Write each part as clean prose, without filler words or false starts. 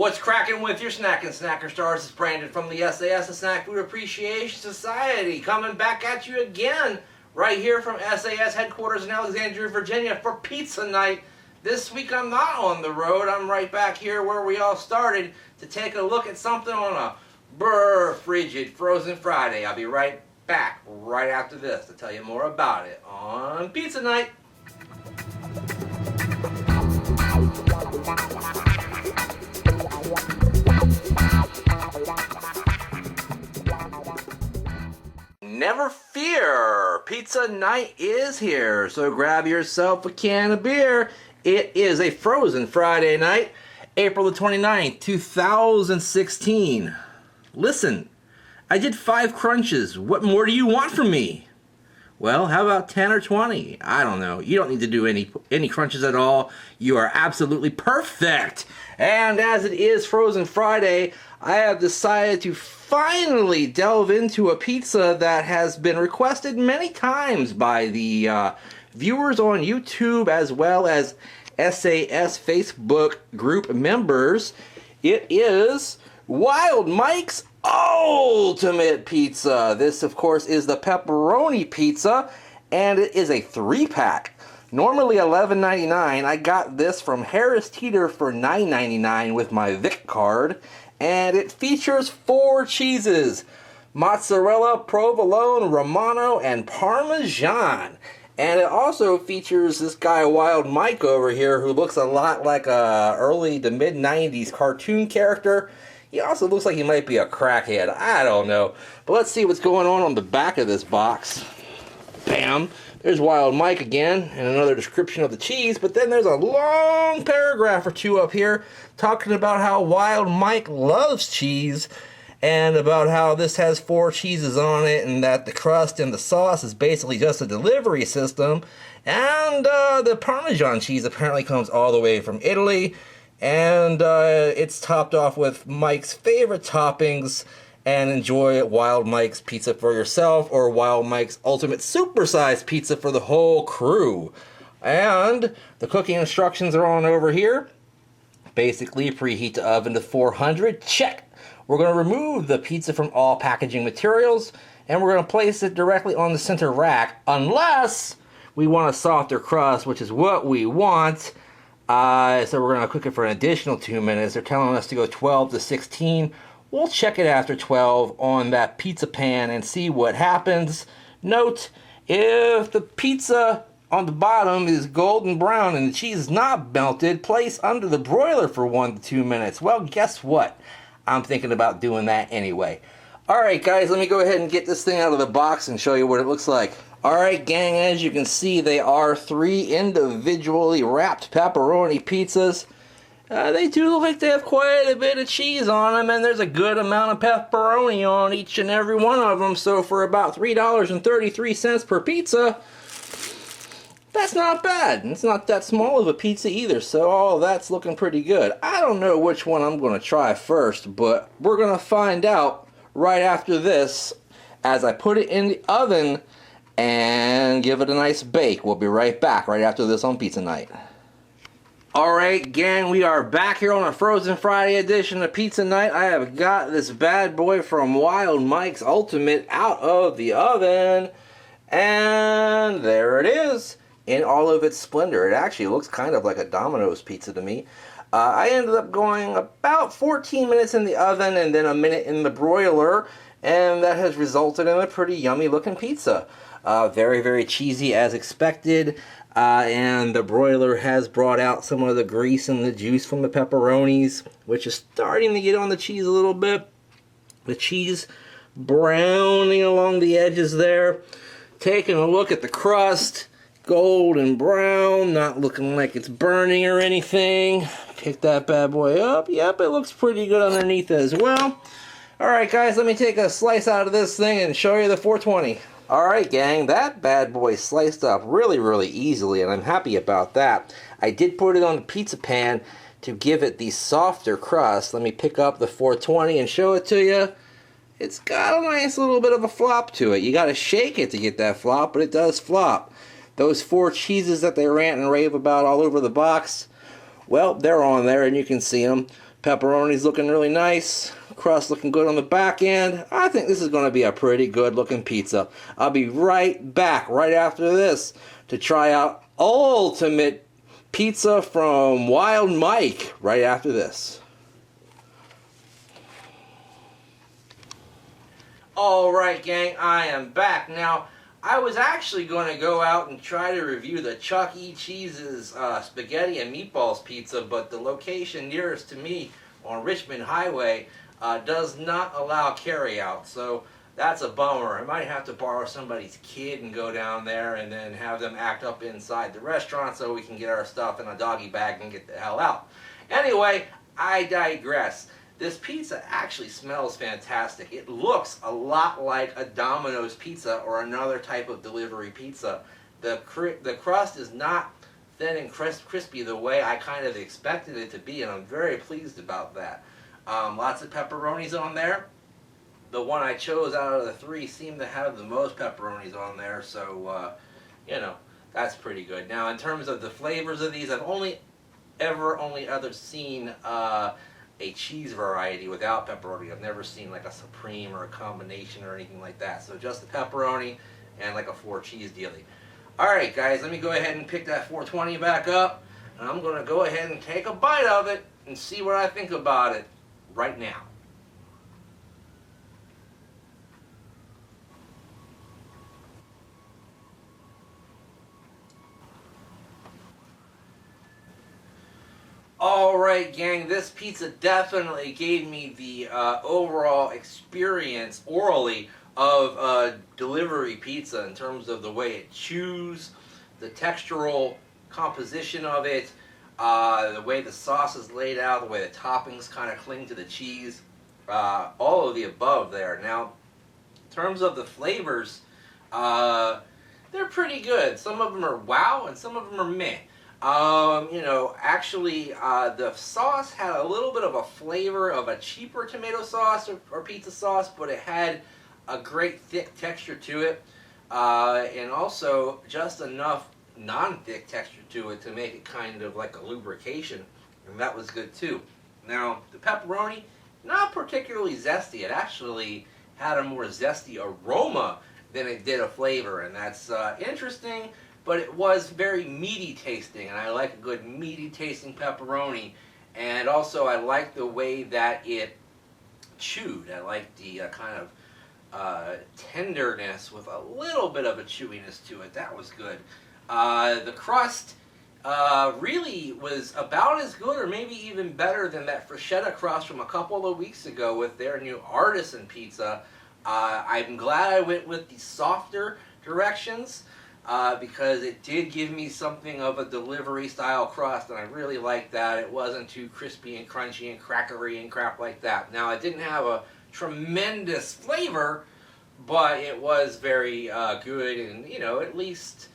What's cracking with your snacking snacker stars? It's Brandon from the sAs, the Snack Food Appreciation Society, coming back at you again right here from sAs headquarters in Alexandria, Virginia for Pizza Night. This week I'm not on the road. I'm right back here where we all started to take a look at something on a frigid frozen Friday. I'll be right back right after this to tell you more about it on Pizza Night. Never fear, Pizza Night is here, so grab yourself a can of beer. It is a frozen Friday night, April the 29th, 2016. Listen, I did 5 crunches. What more do you want from me? Well, how about 10 or 20? I don't know. You don't need to do any crunches at all. You are absolutely perfect. And as it is Frozen Friday, I have decided to finally delve into a pizza that has been requested many times by the viewers on YouTube as well as sAs Facebook group members. It is Wild Mike's Ultimate Pizza. This, of course, is the pepperoni pizza, and it is a 3-pack. Normally $11.99. I got this from Harris Teeter for $9.99 with my Vic card, and it features 4 cheeses: mozzarella, provolone, romano, and parmesan. And it also features this guy Wild Mike over here, who looks a lot like a early to mid 90s cartoon character. He also looks like he might be a crackhead. I don't know. But let's see what's going on the back of this box. Bam! There's Wild Mike again, and another description of the cheese. But then there's a long paragraph or two up here talking about how Wild Mike loves cheese, and about how this has 4 cheeses on it, and that the crust and the sauce is basically just a delivery system. And the Parmesan cheese apparently comes all the way from Italy. And it's topped off with Mike's favorite toppings. And enjoy Wild Mike's pizza for yourself, or Wild Mike's ultimate supersized pizza for the whole crew. And the cooking instructions are on over here. Basically, preheat the oven to 400. Check! We're going to remove the pizza from all packaging materials, and we're going to place it directly on the center rack, unless we want a softer crust, which is what we want. So we're going to cook it for an additional 2 minutes. They're telling us to go 12 to 16. We'll check it after 12 on that pizza pan and see what happens. Note, if the pizza on the bottom is golden brown and the cheese is not melted, place under the broiler for 1 to 2 minutes. Well, guess what? I'm thinking about doing that anyway. Alright guys, let me go ahead and get this thing out of the box and show you what it looks like. Alright gang, as you can see, they are 3 individually wrapped pepperoni pizzas. They do look like they have quite a bit of cheese on them, and there's a good amount of pepperoni on each and every one of them. So for about $3.33 per pizza, that's not bad. It's not that small of a pizza either, so all that's looking pretty good. I don't know which one I'm going to try first, but we're going to find out right after this as I put it in the oven and give it a nice bake. We'll be right back right after this on Pizza Night. Alright gang, we are back here on a Frozen Friday edition of Pizza Night. I have got this bad boy from Wild Mike's Ultimate out of the oven, and there it is in all of its splendor. It actually looks kind of like a Domino's pizza to me. I ended up going about 14 minutes in the oven and then a minute in the broiler, and that has resulted in a pretty yummy looking pizza. Very, very cheesy as expected. And the broiler has brought out some of the grease and the juice from the pepperonis, which is starting to get on the cheese a little bit. The cheese browning along the edges there. Taking a look at the crust, golden brown, not looking like it's burning or anything. Pick that bad boy up. Yep, it looks pretty good underneath as well. Alright guys, let me take a slice out of this thing and show you the 420. Alright gang, that bad boy sliced up really, really easily, and I'm happy about that. I did put it on the pizza pan to give it the softer crust. Let me pick up the 420 and show it to you. It's got a nice little bit of a flop to it. You gotta shake it to get that flop, but it does flop. Those 4 cheeses that they rant and rave about all over the box, well, they're on there and you can see them. Pepperoni's looking really nice. Crust looking good on the back end. I think this is going to be a pretty good looking pizza. I'll be right back right after this to try out ultimate pizza from Wild Mike right after this. Alright gang, I am back. Now, I was actually going to go out and try to review the Chuck E. Cheese's spaghetti and meatballs pizza, but the location nearest to me on Richmond Highway does not allow carryout, so that's a bummer. I might have to borrow somebody's kid and go down there and then have them act up inside the restaurant so we can get our stuff in a doggy bag and get the hell out. Anyway, I digress. This pizza actually smells fantastic. It looks a lot like a Domino's pizza or another type of delivery pizza. The crust is not thin and crispy the way I kind of expected it to be, and I'm very pleased about that. Lots of pepperonis on there. The one I chose out of the three seemed to have the most pepperonis on there, so, you know, that's pretty good. Now, in terms of the flavors of these, I've only ever seen a cheese variety without pepperoni. I've never seen like a supreme or a combination or anything like that. So just the pepperoni and like a 4 cheese dealie. Alright guys, let me go ahead and pick that 420 back up, and I'm going to go ahead and take a bite of it and see what I think about it right now. Alright gang, this pizza definitely gave me the overall experience orally of delivery pizza in terms of the way it chews, the textural composition of it, the way the sauce is laid out, the way the toppings kind of cling to the cheese, all of the above there. Now, in terms of the flavors, they're pretty good. Some of them are wow and some of them are meh. You know, actually, the sauce had a little bit of a flavor of a cheaper tomato sauce or pizza sauce, but it had a great thick texture to it, and also just enough non-thick texture to it to make it kind of like a lubrication, and that was good too. Now, the pepperoni, not particularly zesty. It actually had a more zesty aroma than it did a flavor, and that's interesting. But it was very meaty tasting, and I like a good meaty tasting pepperoni. And also I like the way that it chewed. I like the kind of tenderness with a little bit of a chewiness to it. That was good. The crust really was about as good or maybe even better than that bruschetta crust from a couple of weeks ago with their new artisan pizza. I'm glad I went with the softer directions. Because it did give me something of a delivery style crust, and I really liked that. It wasn't too crispy and crunchy and crackery and crap like that. Now, it didn't have a tremendous flavor, but it was very good, and you know, at least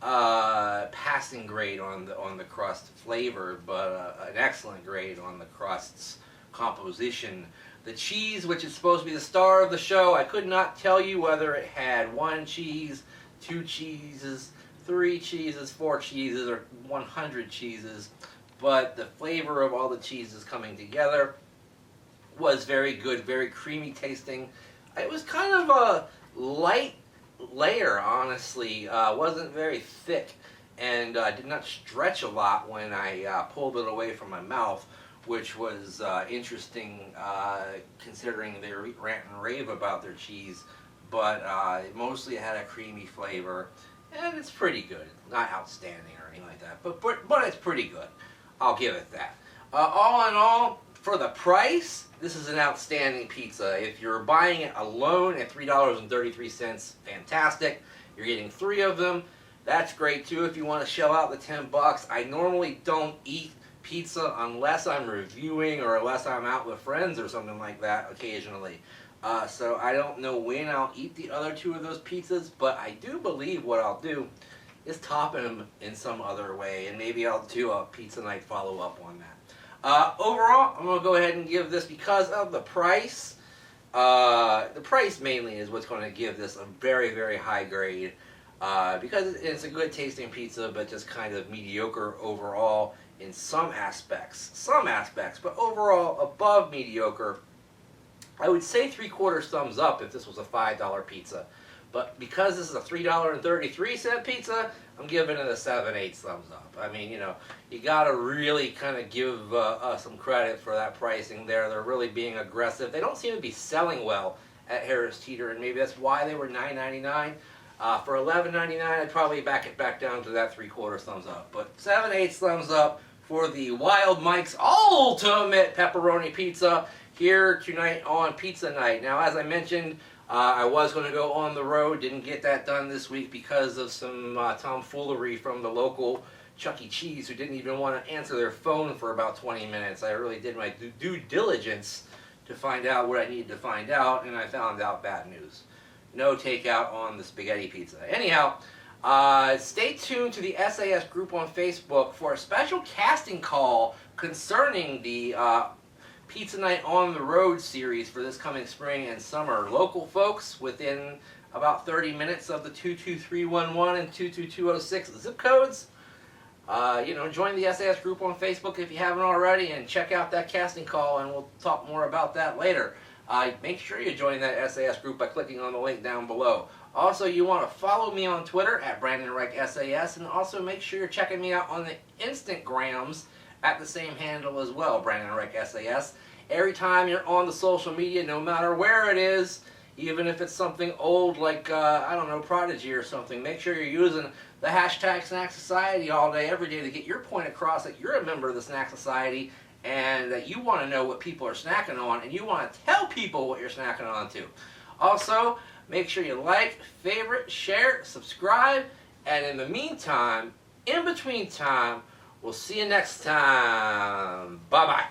passing grade on the crust flavor, but an excellent grade on the crust's composition. The cheese, which is supposed to be the star of the show, I could not tell you whether it had 1 cheese, 2 cheeses, 3 cheeses, 4 cheeses, or 100 cheeses, but the flavor of all the cheeses coming together was very good, very creamy tasting. It was kind of a light layer, honestly. Wasn't very thick, and did not stretch a lot when I pulled it away from my mouth, which was interesting considering they rant and rave about their cheese. But it mostly had a creamy flavor, and it's pretty good. Not outstanding or anything like that, but it's pretty good. I'll give it that. All in all, for the price, this is an outstanding pizza. If you're buying it alone at $3.33, fantastic. You're getting 3 of them. That's great too if you want to shell out the $10. I normally don't eat pizza unless I'm reviewing or unless I'm out with friends or something like that occasionally. So I don't know when I'll eat the other 2 of those pizzas, but I do believe what I'll do is top them in some other way, and maybe I'll do a Pizza Night follow-up on that. Overall, I'm going to go ahead and give this, because of the price mainly is what's going to give this a very, very high grade, because it's a good tasting pizza, but just kind of mediocre overall in some aspects, but overall above mediocre. I would say 3/4 thumbs up if this was a $5 pizza. But because this is a $3.33 pizza, I'm giving it a 7/8 thumbs up. I mean, you gotta really kind of give some credit for that pricing there. They're really being aggressive. They don't seem to be selling well at Harris Teeter, and maybe that's why they were $9.99. For $11.99, I'd probably back it back down to that 3/4 thumbs up. But 7/8 thumbs up for the Wild Mike's Ultimate Pepperoni Pizza here tonight on Pizza Night. Now, as I mentioned, I was going to go on the road. Didn't get that done this week because of some tomfoolery from the local Chuck E. Cheese, who didn't even want to answer their phone for about 20 minutes. I really did my due diligence to find out what I needed to find out, and I found out bad news. No takeout on the spaghetti pizza. Anyhow, stay tuned to the SAS group on Facebook for a special casting call concerning the Pizza Night on the Road series for this coming spring and summer. Local folks within about 30 minutes of the 22311 and 22206 zip codes. Join the SAS group on Facebook if you haven't already, and check out that casting call, and we'll talk more about that later. Make sure you join that SAS group by clicking on the link down below. Also, you want to follow me on Twitter at Brandon Reich SAS, and also make sure you're checking me out on the Instagrams at the same handle as well, Brandon Reich SAS. Every time you're on the social media, no matter where it is, even if it's something old like, I don't know, Prodigy or something, make sure you're using the hashtag Snack Society all day, every day to get your point across that you're a member of the Snack Society and that you want to know what people are snacking on, and you want to tell people what you're snacking on too. Also, make sure you like, favorite, share, subscribe, and in the meantime, in between time, we'll see you next time. Bye-bye.